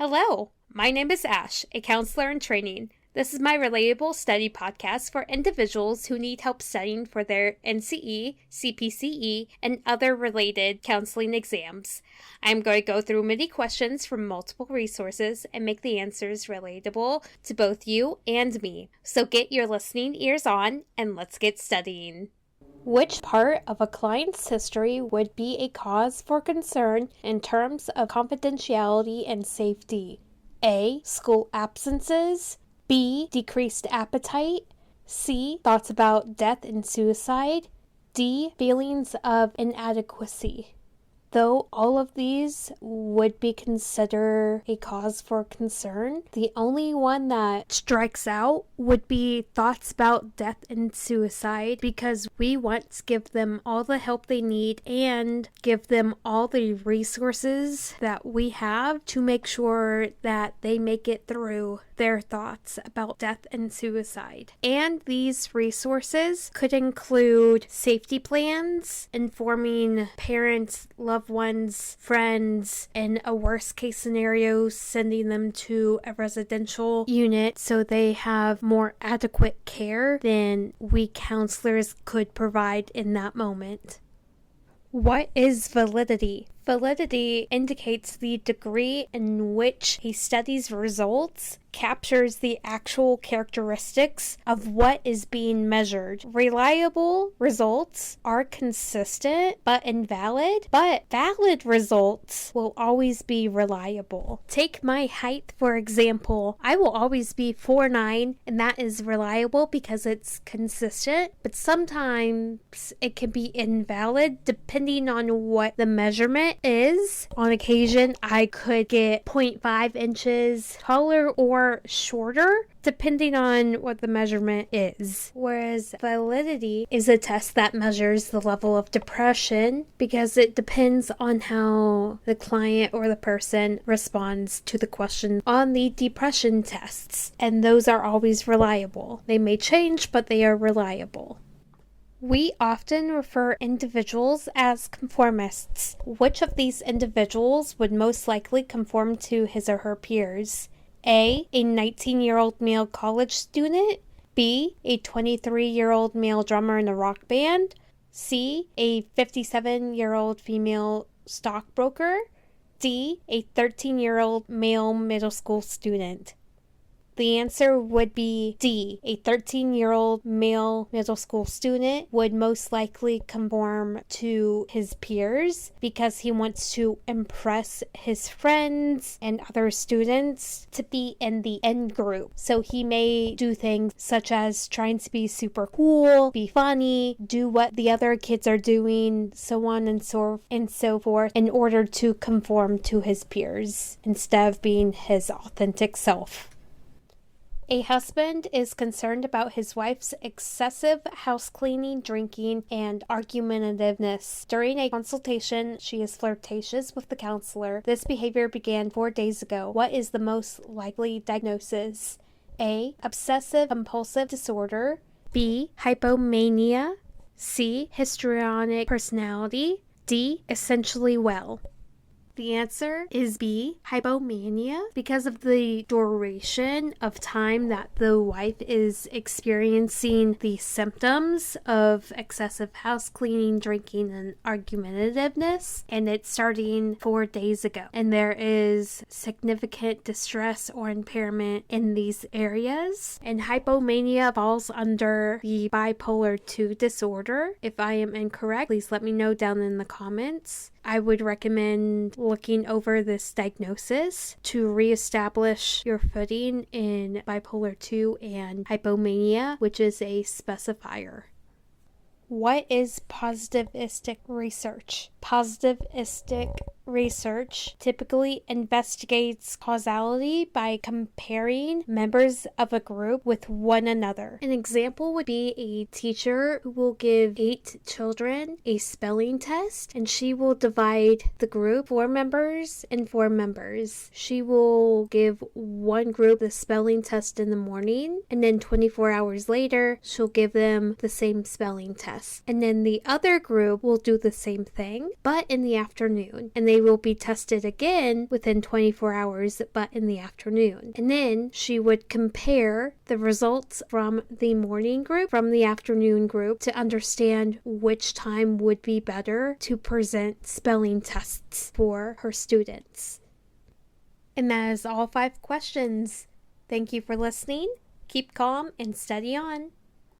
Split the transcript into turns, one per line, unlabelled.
Hello, my name is Ash, a counselor in training. This is my Relatable study podcast for individuals who need help studying for their NCE, CPCE, and other related counseling exams. I'm going to go through many questions from multiple resources and make the answers relatable to both you and me. So get your listening ears on and let's get studying. Which part of a client's history would be a cause for concern in terms of confidentiality and safety? A. School absences. B. Decreased appetite. C. Thoughts about death and suicide. D. Feelings of inadequacy. Though all of these would be considered a cause for concern, the only one that strikes out would be thoughts about death and suicide, because we want to give them all the help they need and give them all the resources that we have to make sure that they make it through their thoughts about death and suicide. And these resources could include safety plans, informing parents, loved ones, friends, in a worst case scenario, sending them to a residential unit so they have more adequate care than we counselors could provide in that moment. What is validity? Validity indicates the degree in which a study's results captures the actual characteristics of what is being measured. Reliable results are consistent but invalid, but valid results will always be reliable. Take my height, for example. I will always be 4'9", and that is reliable because it's consistent, but sometimes it can be invalid depending on what the measurement is. On occasion, I could get 0.5 inches taller or shorter, depending on what the measurement is. Whereas validity is a test that measures the level of depression, because it depends on how the client or the person responds to the question on the depression tests. And those are always reliable. They may change, but they are reliable. We often refer individuals as conformists. Which of these individuals would most likely conform to his or her peers? A 19-year-old male college student. B, a 23-year-old male drummer in a rock band. C, a 57-year-old female stockbroker. D, a 13-year-old male middle school student. The answer would be D. A 13-year-old male middle school student would most likely conform to his peers because he wants to impress his friends and other students to be in the in group. So he may do things such as trying to be super cool, be funny, do what the other kids are doing, so on and so forth, in order to conform to his peers instead of being his authentic self. A husband is concerned about his wife's excessive house cleaning, drinking, and argumentativeness. During a consultation, she is flirtatious with the counselor. This behavior began 4 days ago. What is the most likely diagnosis? A. Obsessive compulsive disorder. B. Hypomania. C. Histrionic personality. D. Essentially well. The answer is B, hypomania, because of the duration of time that the wife is experiencing the symptoms of excessive house cleaning, drinking, and argumentativeness, and it's starting 4 days ago. And there is significant distress or impairment in these areas. And hypomania falls under the bipolar 2 disorder. If I am incorrect, please let me know down in the comments. I would recommend looking over this diagnosis to reestablish your footing in bipolar 2 and hypomania, which is a specifier. What is positivistic research? Positivistic research typically investigates causality by comparing members of a group with one another. An example would be a teacher who will give 8 children a spelling test, and she will divide the group 4 members and 4 members. She will give one group the spelling test in the morning, and then 24 hours later she'll give them the same spelling test. test. And then the other group will do the same thing, but in the afternoon. And they will be tested again within 24 hours, but in the afternoon. And then she would compare the results from the morning group, from the afternoon group, to understand which time would be better to present spelling tests for her students. And that is all 5 questions. Thank you for listening. Keep calm and study on.